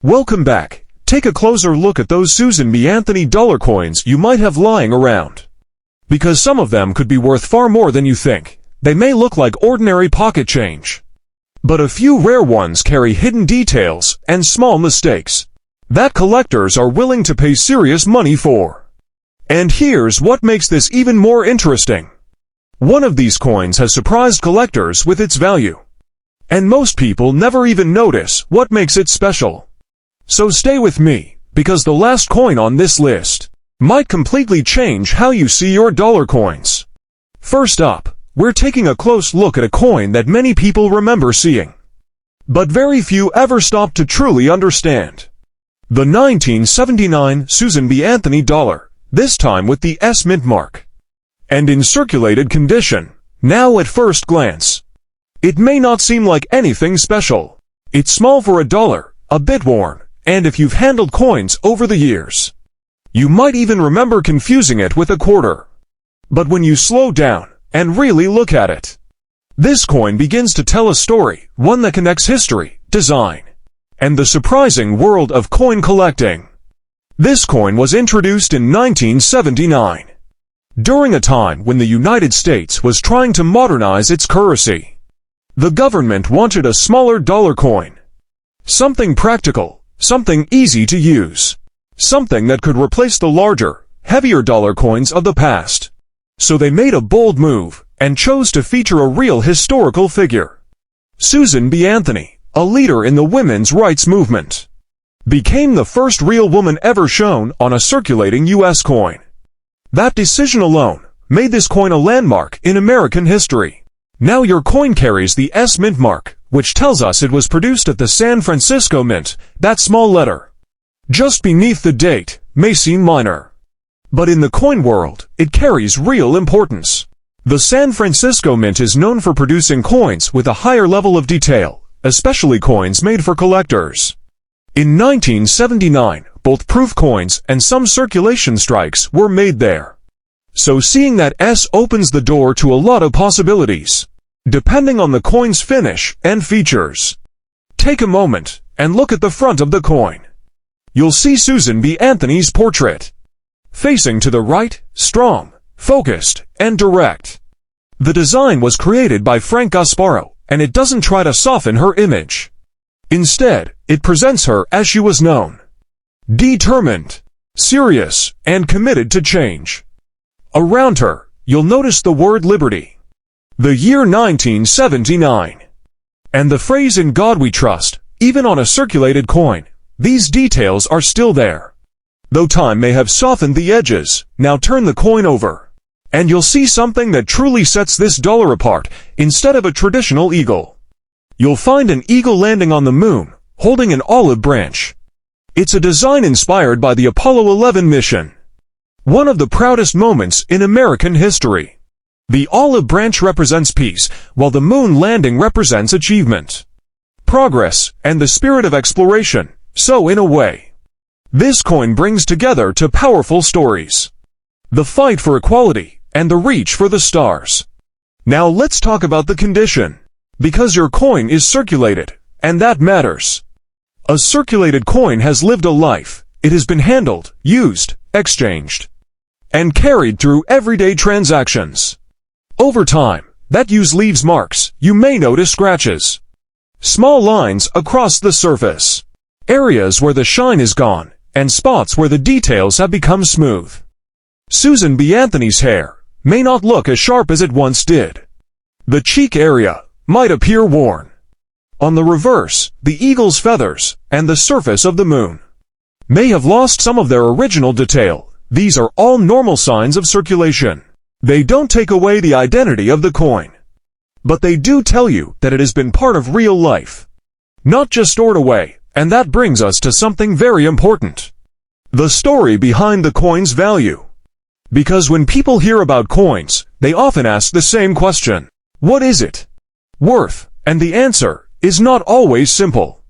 Welcome back. Take a closer look at those Susan B. Anthony dollar coins you might have lying around. Because some of them could be worth far more than you think. They may look like ordinary pocket change. But a few rare ones carry hidden details and small mistakes that collectors are willing to pay serious money for. And here's what makes this even more interesting. One of these coins has surprised collectors with its value. And most people never even notice what makes it special. So stay with me, because the last coin on this list might completely change how you see your dollar coins. First up, we're taking a close look at a coin that many people remember seeing, but very few ever stop to truly understand. The 1979 Susan B. Anthony dollar, this time with the S mint mark, and in circulated condition. Now at first glance, it may not seem like anything special. It's small for $1, a bit worn, and if you've handled coins over the years, you might even remember confusing it with a quarter. But when you slow down and really look at it, this coin begins to tell a story, one that connects history, design, and the surprising world of coin collecting. This coin was introduced in 1979, during a time when the United States was trying to modernize its currency. The government wanted a smaller dollar coin, something practical, something easy to use, something that could replace the larger, heavier dollar coins of the past. So they made a bold move and chose to feature a real historical figure. Susan B. Anthony, a leader in the women's rights movement, became the first real woman ever shown on a circulating U.S. coin. That decision alone made this coin a landmark in American history. Now your coin carries the S mint mark, which tells us it was produced at the San Francisco Mint. That small letter just beneath the date may seem minor, but in the coin world, it carries real importance. The San Francisco Mint is known for producing coins with a higher level of detail, especially coins made for collectors. In 1979, both proof coins and some circulation strikes were made there. So seeing that S opens the door to a lot of possibilities, depending on the coin's finish and features. Take a moment and look at the front of the coin. You'll see Susan B. Anthony's portrait, facing to the right, strong, focused, and direct. The design was created by Frank Gasparo, and it doesn't try to soften her image. Instead, it presents her as she was known: determined, serious, and committed to change. Around her, you'll notice the word liberty, the year 1979, and the phrase "In God We Trust." Even on a circulated coin, these details are still there. Though time may have softened the edges, now turn the coin over, and you'll see something that truly sets this dollar apart. Instead of a traditional eagle, you'll find an eagle landing on the moon, holding an olive branch. It's a design inspired by the Apollo 11 mission, one of the proudest moments in American history. The olive branch represents peace, while the moon landing represents achievement, progress, and the spirit of exploration. So in a way, this coin brings together two powerful stories: the fight for equality and the reach for the stars. Now let's talk about the condition, because your coin is circulated, and that matters. A circulated coin has lived a life. It has been handled, used, exchanged, and carried through everyday transactions. Over time, that use leaves marks. You may notice scratches, small lines across the surface, areas where the shine is gone, and spots where the details have become smooth. Susan B. Anthony's hair may not look as sharp as it once did. The cheek area might appear worn. On the reverse, the eagle's feathers and the surface of the moon may have lost some of their original detail. These are all normal signs of circulation. They don't take away the identity of the coin, but they do tell you that it has been part of real life, not just stored away. And that brings us to something very important: the story behind the coin's value. Because when people hear about coins, they often ask the same question: what is it worth? And the answer is not always simple.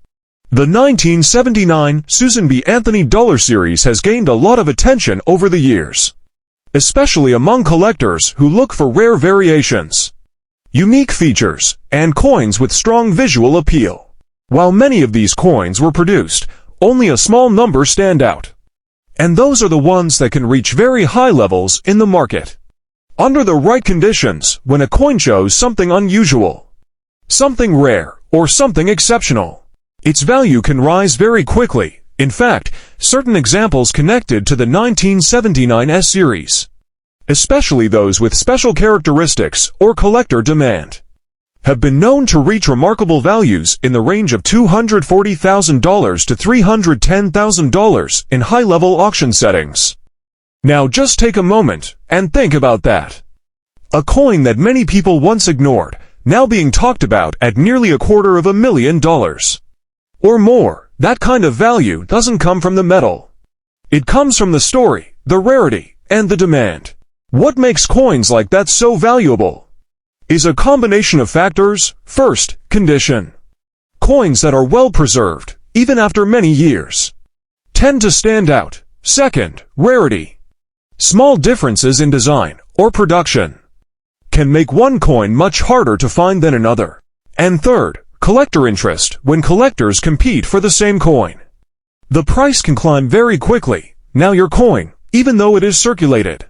The 1979 Susan B. Anthony dollar series has gained a lot of attention over the years, especially among collectors who look for rare variations, unique features, and coins with strong visual appeal. While many of these coins were produced only a small number stand out. And those are the ones that can reach very high levels in the market. Under the right conditions, when a coin shows something unusual, something rare, or something exceptional, its value can rise very quickly. In fact, certain examples connected to the 1979 S series, especially those with special characteristics or collector demand, have been known to reach remarkable values in the range of $240,000 to $310,000 in high-level auction settings. Now just take a moment and think about that. A coin that many people once ignored, now being talked about at nearly $250,000. Or more. That kind of value doesn't come from the metal. It comes from the story, the rarity, and the demand. What makes coins like that so valuable is a combination of factors. First, condition. Coins that are well preserved, even after many years, tend to stand out. Second, rarity. Small differences in design or production can make one coin much harder to find than another. And third, collector interest. When collectors compete for the same coin, the price can climb very quickly. Now your coin, even though it is circulated,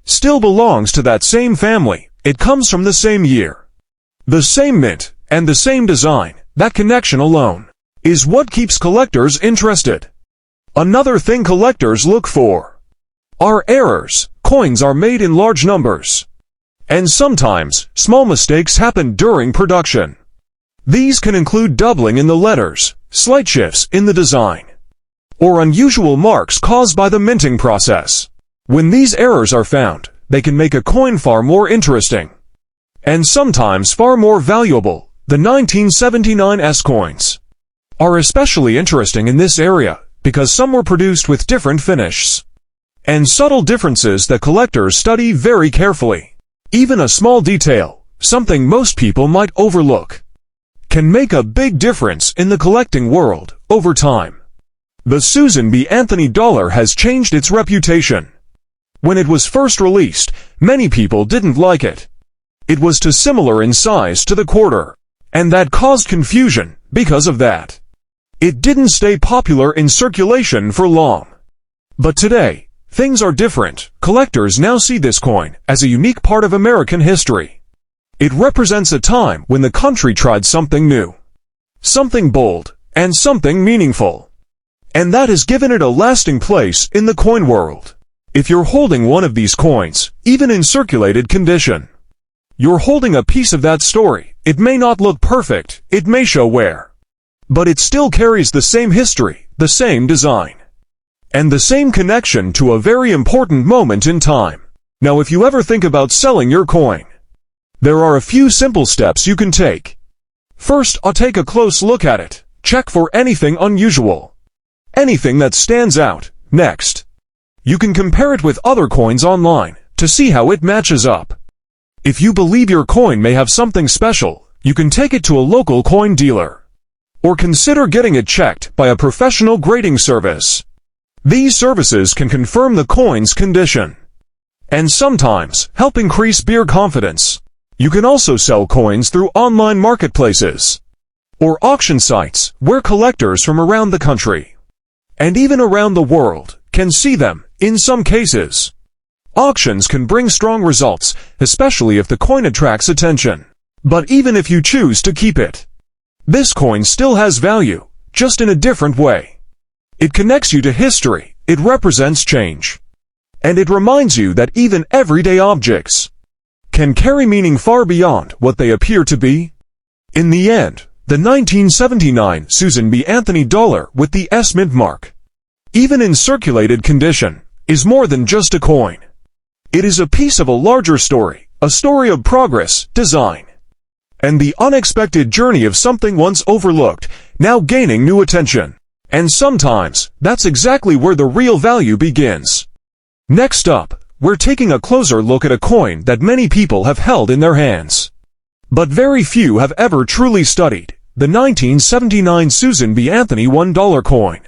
still belongs to that same family. It comes from the same year, the same mint, and the same design. That connection alone is what keeps collectors interested. Another thing collectors look for are errors. Coins are made in large numbers, and sometimes small mistakes happen during production. These can include doubling in the letters, slight shifts in the design, or unusual marks caused by the minting process. When these errors are found, they can make a coin far more interesting, and sometimes far more valuable. The 1979 S coins are especially interesting in this area, because some were produced with different finishes and subtle differences that collectors study very carefully. Even a small detail, something most people might overlook, can make a big difference in the collecting world over time. The Susan B. Anthony dollar has changed its reputation. When it was first released, many people didn't like it. It was too similar in size to the quarter, and that caused confusion. Because of that, it didn't stay popular in circulation for long. But today, things are different. Collectors now see this coin as a unique part of American history. It represents a time when the country tried something new, something bold, and something meaningful. And that has given it a lasting place in the coin world. If you're holding one of these coins, even in circulated condition, you're holding a piece of that story. It may not look perfect, it may show wear, but it still carries the same history, the same design, and the same connection to a very important moment in time. Now if you ever think about selling your coin, there are a few simple steps you can take. First, take a close look at it. Check for anything unusual, anything that stands out. Next, you can compare it with other coins online to see how it matches up. If you believe your coin may have something special, you can take it to a local coin dealer, or consider getting it checked by a professional grading service. These services can confirm the coin's condition, and sometimes help increase buyer confidence. You can also sell coins through online marketplaces, or auction sites, where collectors from around the country, and even around the world, can see them. In some cases, auctions can bring strong results, especially if the coin attracts attention. But even if you choose to keep it, this coin still has value, just in a different way. It connects you to history, it represents change, and it reminds you that even everyday objects can carry meaning far beyond what they appear to be. In the end, the 1979 Susan B. Anthony dollar with the S mint mark, even in circulated condition, is more than just a coin. It is a piece of a larger story, a story of progress, design, and the unexpected journey of something once overlooked, now gaining new attention. And sometimes, that's exactly where the real value begins. Next up, we're taking a closer look at a coin that many people have held in their hands, but very few have ever truly studied: the 1979 Susan B. Anthony $1 coin,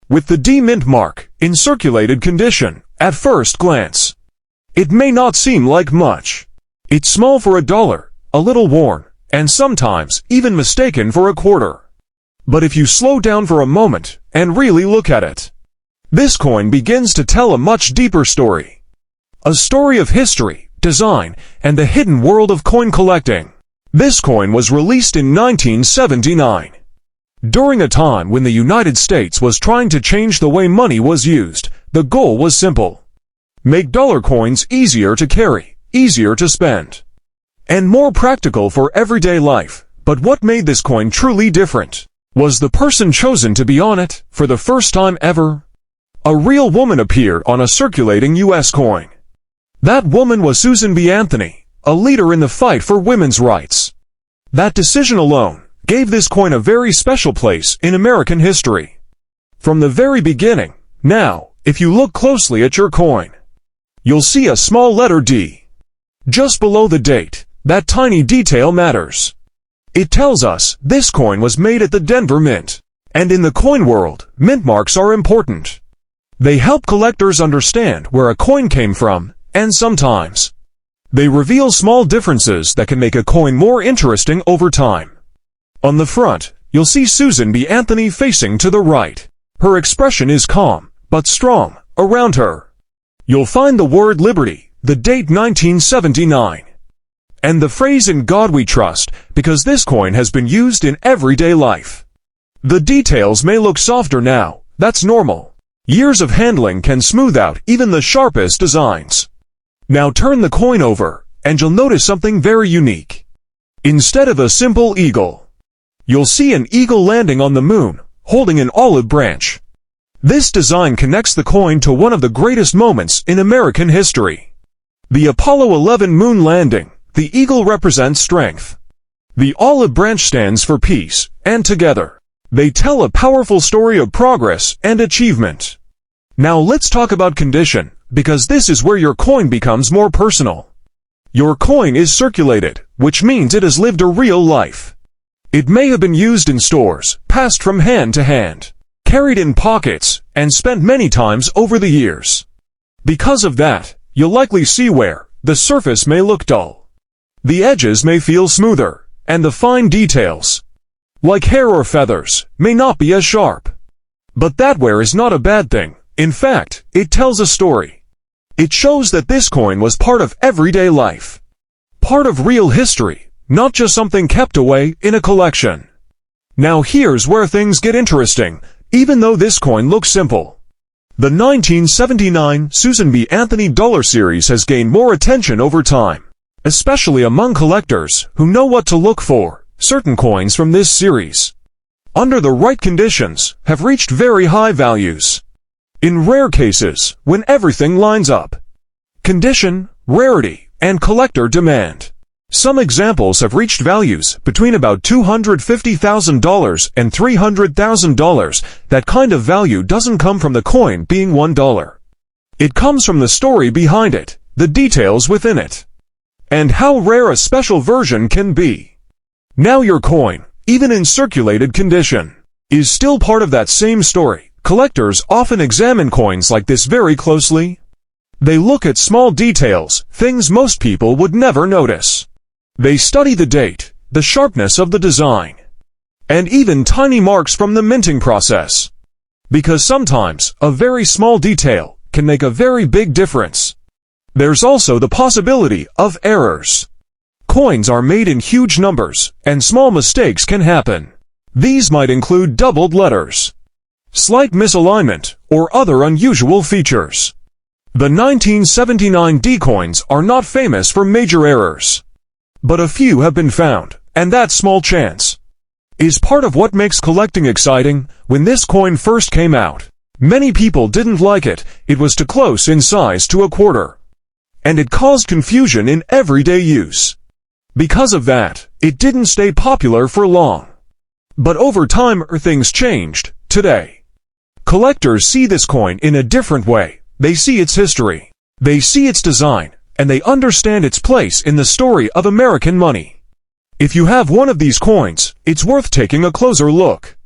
with the D mint mark, in circulated condition. At first glance, it may not seem like much. It's small for $1, a little worn, and sometimes even mistaken for a quarter. But if you slow down for a moment and really look at it, this coin begins to tell a much deeper story. A story of history, design, and the hidden world of coin collecting. This coin was released in 1979. During a time when the United States was trying to change the way money was used, the goal was simple. Make dollar coins easier to carry, easier to spend, and more practical for everyday life. But what made this coin truly different was the person chosen to be on it for the first time ever. A real woman appeared on a circulating U.S. coin. That woman was Susan B. Anthony, a leader in the fight for women's rights. That decision alone gave this coin a very special place in American history. From the very beginning, now, if you look closely at your coin, you'll see a small letter D. Just below the date. That tiny detail matters. It tells us this coin was made at the Denver Mint. And in the coin world, mint marks are important. They help collectors understand where a coin came from, and sometimes they reveal small differences that can make a coin more interesting over time. On the front, you'll see Susan B. Anthony facing to the right. Her expression is calm, but strong. Around her, you'll find the word liberty, the date 1979. And the phrase "In God We Trust," because this coin has been used in everyday life. The details may look softer now, that's normal. Years of handling can smooth out even the sharpest designs. Now turn the coin over, and you'll notice something very unique. Instead of a simple eagle, you'll see an eagle landing on the moon, holding an olive branch. This design connects the coin to one of the greatest moments in American history. The Apollo 11 moon landing. The eagle represents strength. The olive branch stands for peace, and together, they tell a powerful story of progress and achievement. Now let's talk about condition, because this is where your coin becomes more personal. Your coin is circulated, which means it has lived a real life. It may have been used in stores, passed from hand to hand, carried in pockets, and spent many times over the years. Because of that, you'll likely see where the surface may look dull. The edges may feel smoother, and the fine details, like hair or feathers, may not be as sharp. But that wear is not a bad thing. In fact, it tells a story. It shows that this coin was part of everyday life. Part of real history, not just something kept away in a collection. Now here's where things get interesting, even though this coin looks simple. The 1979 Susan B. Anthony Dollar Series has gained more attention over time, especially among collectors who know what to look for. Certain coins from this series, under the right conditions, have reached very high values. In rare cases, when everything lines up, condition, rarity, and collector demand. Some examples have reached values between about $250,000 and $300,000. That kind of value doesn't come from the coin being $1. It comes from the story behind it, the details within it, and how rare a special version can be. Now your coin, even in circulated condition, is still part of that same story. Collectors often examine coins like this very closely. They look at small details, things most people would never notice. They study the date, the sharpness of the design, and even tiny marks from the minting process. Because sometimes, a very small detail can make a very big difference. There's also the possibility of errors. Coins are made in huge numbers, and small mistakes can happen. These might include doubled letters, slight misalignment, or other unusual features. The 1979 D coins are not famous for major errors, but a few have been found, and that small chance is part of what makes collecting exciting. When this coin first came out, many people didn't like it. It was too close in size to a quarter, and it caused confusion in everyday use. Because of that, it didn't stay popular for long. But over time, things changed. Today, collectors see this coin in a different way. They see its history, they see its design, and they understand its place in the story of American money. If you have one of these coins, it's worth taking a closer look.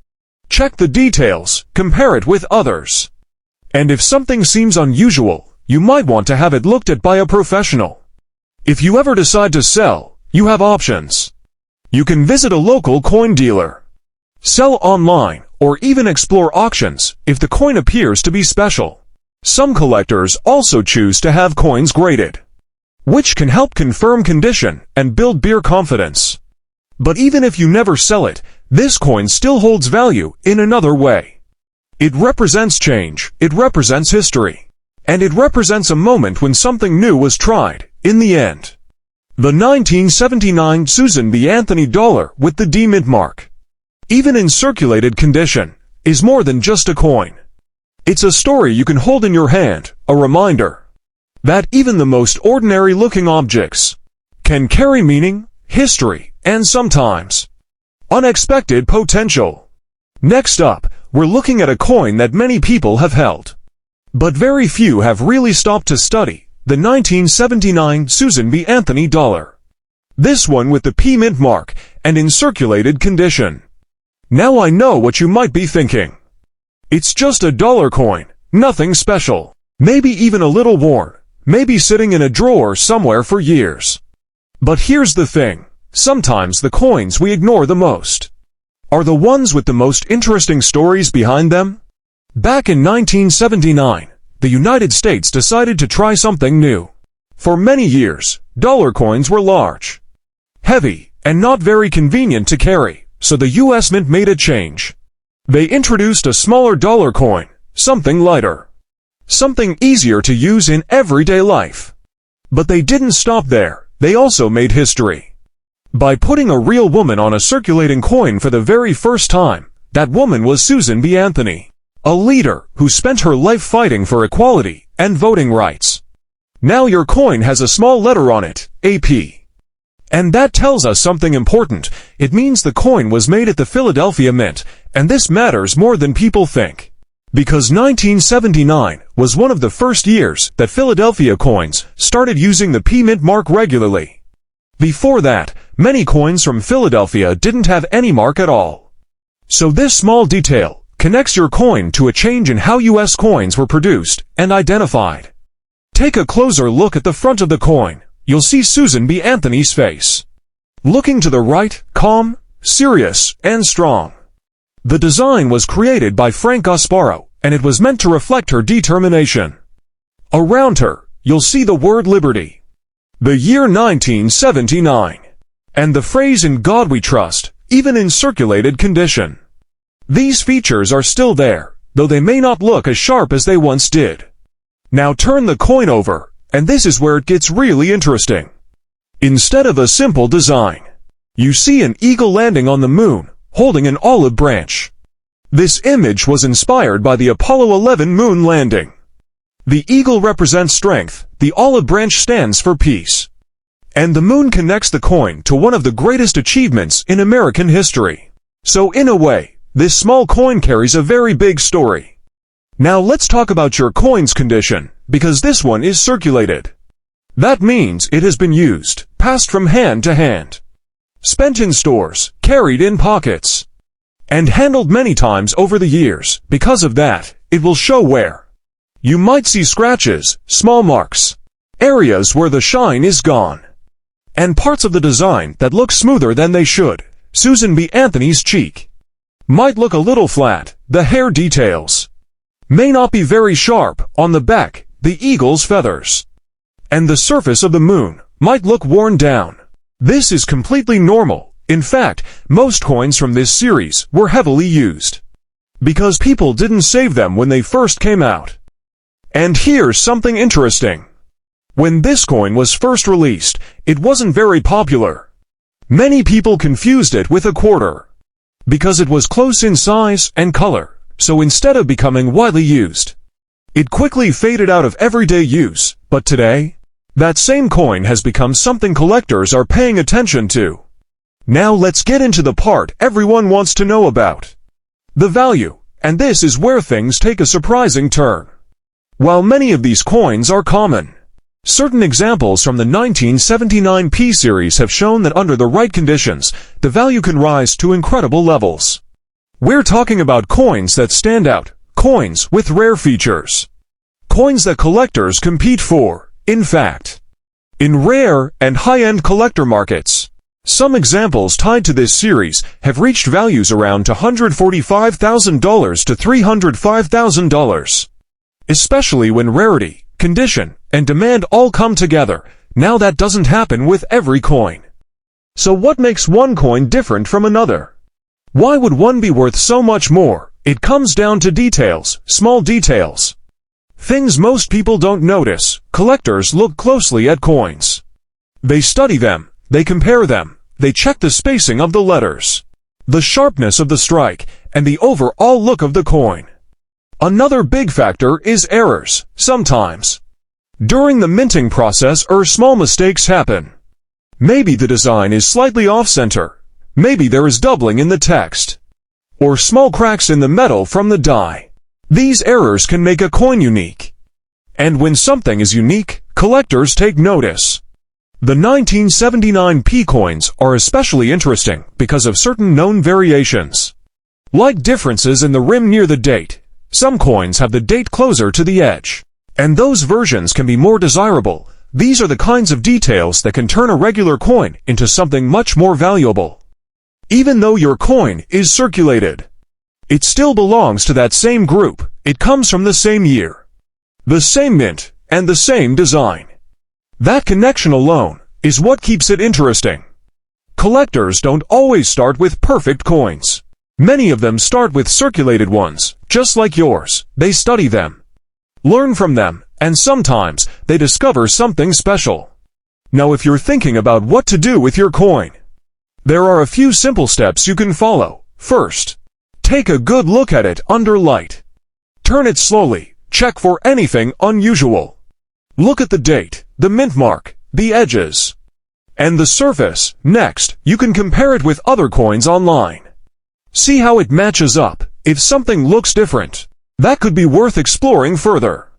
Check the details, compare it with others. And if something seems unusual, you might want to have it looked at by a professional. If you ever decide to sell, you have options. You can visit a local coin dealer, sell online, or even explore auctions if the coin appears to be special. Some collectors also choose to have coins graded, which can help confirm condition and build beer confidence. But even if you never sell it, this coin still holds value in another way. It represents change, it represents history, and it represents a moment when something new was tried, in the end. The 1979 Susan B. Anthony dollar with the D mint mark, even in circulated condition, is more than just a coin. It's a story you can hold in your hand, a reminder that even the most ordinary-looking objects can carry meaning, history, and sometimes unexpected potential. Next up, we're looking at a coin that many people have held, but very few have really stopped to study, the 1979 Susan B. Anthony dollar. This one with the P mint mark and in circulated condition. Now I know what you might be thinking. It's just a dollar coin, nothing special, maybe even a little worn, maybe sitting in a drawer somewhere for years. But here's the thing, sometimes the coins we ignore the most are the ones with the most interesting stories behind them. Back in 1979, the United States decided to try something new. For many years, dollar coins were large, heavy, and not very convenient to carry, so the U.S. Mint made a change. They introduced a smaller dollar coin, something lighter, something easier to use in everyday life. But they didn't stop there, they also made history by putting a real woman on a circulating coin for the very first time. That woman was Susan B. Anthony, a leader who spent her life fighting for equality and voting rights. Now your coin has a small letter on it, AP. And that tells us something important. It means the coin was made at the Philadelphia Mint, and this matters more than people think. Because 1979 was one of the first years that Philadelphia coins started using the P mint mark regularly. Before that, many coins from Philadelphia didn't have any mark at all. So this small detail connects your coin to a change in how U.S. coins were produced and identified. Take a closer look at the front of the coin. You'll see Susan B. Anthony's face, looking to the right, calm, serious, and strong. The design was created by Frank Gasparo, and it was meant to reflect her determination. Around her, you'll see the word liberty, the year 1979, and the phrase "In God We Trust," even in circulated condition. These features are still there, though they may not look as sharp as they once did. Now turn the coin over, and this is where it gets really interesting. Instead of a simple design, you see an eagle landing on the moon, holding an olive branch. This image was inspired by the Apollo 11 moon landing. The eagle represents strength, the olive branch stands for peace, and the moon connects the coin to one of the greatest achievements in American history. So in a way, this small coin carries a very big story. Now let's talk about your coin's condition, because this one is circulated. That means it has been used, passed from hand to hand, spent in stores, carried in pockets, and handled many times over the years. Because of that, it will show wear. You might see scratches, small marks, areas where the shine is gone, and parts of the design that look smoother than they should. Susan B. Anthony's cheek might look a little flat, the hair details may not be very sharp on the back, the eagle's feathers, and the surface of the moon might look worn down. This is completely normal. In fact, most coins from this series were heavily used because people didn't save them when they first came out. And here's something interesting. When this coin was first released, it wasn't very popular. Many people confused it with a quarter because it was close in size and color. So instead of becoming widely used, it quickly faded out of everyday use. But today, that same coin has become something collectors are paying attention to. Now let's get into the part everyone wants to know about: the value. And this is where things take a surprising turn. While many of these coins are common, certain examples from the 1979 P series have shown that under the right conditions, the value can rise to incredible levels. We're talking about coins that stand out, coins with rare features, coins that collectors compete for. In fact, in rare and high-end collector markets, Some examples tied to this series have reached values around $245,000 to $305,000. Especially when rarity, condition, and demand all come together. Now that doesn't happen with every coin. So what makes one coin different from another? Why would one be worth so much more? It comes down to details, small details. Things most people don't notice. Collectors look closely at coins. They study them, they compare them, they check the spacing of the letters, the sharpness of the strike, and the overall look of the coin. Another big factor is errors. Sometimes, during the minting process, small mistakes happen. Maybe the design is slightly off-center. Maybe there is doubling in the text, or small cracks in the metal from the die. These errors can make a coin unique. And when something is unique, collectors take notice. The 1979 P coins are especially interesting because of certain known variations. Like differences in the rim near the date. Some coins have the date closer to the edge, and those versions can be more desirable. These are the kinds of details that can turn a regular coin into something much more valuable. Even though your coin is circulated, it still belongs to that same group. It comes from the same year, the same mint, and the same design. That connection alone is what keeps it interesting. Collectors don't always start with perfect coins. Many of them start with circulated ones, just like yours. They study them, learn from them, and sometimes they discover something special. Now, if you're thinking about what to do with your coin, there are a few simple steps you can follow. First, take a good look at it under light. Turn it slowly. Check for anything unusual. Look at the date, the mint mark, the edges, and the surface. Next, you can compare it with other coins online. See how it matches up. If something looks different, that could be worth exploring further.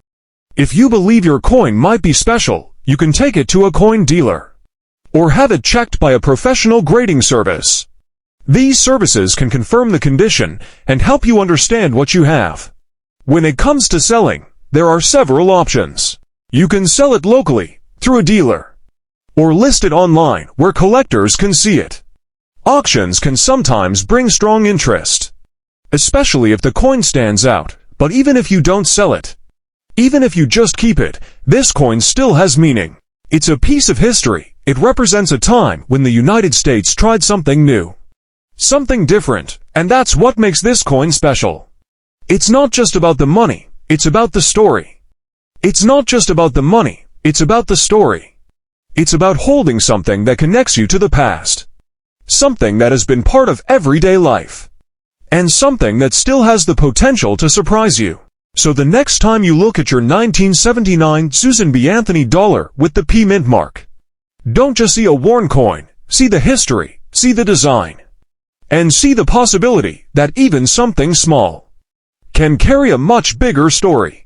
If you believe your coin might be special, you can take it to a coin dealer, or have it checked by a professional grading service. These services can confirm the condition and help you understand what you have. When it comes to selling, there are several options. You can sell it locally, through a dealer, or list it online where collectors can see it. Auctions can sometimes bring strong interest, especially if the coin stands out. But even if you don't sell it, even if you just keep it, this coin still has meaning. It's a piece of history. It represents a time when the United States tried something new, something different, and that's what makes this coin special. It's not just about the money, it's about the story. It's not just about the money, it's about the story. It's about holding something that connects you to the past, something that has been part of everyday life, and something that still has the potential to surprise you. So the next time you look at your 1979 Susan B. Anthony dollar with the P mint mark, don't just see a worn coin, see the history, see the design, and see the possibility that even something small can carry a much bigger story.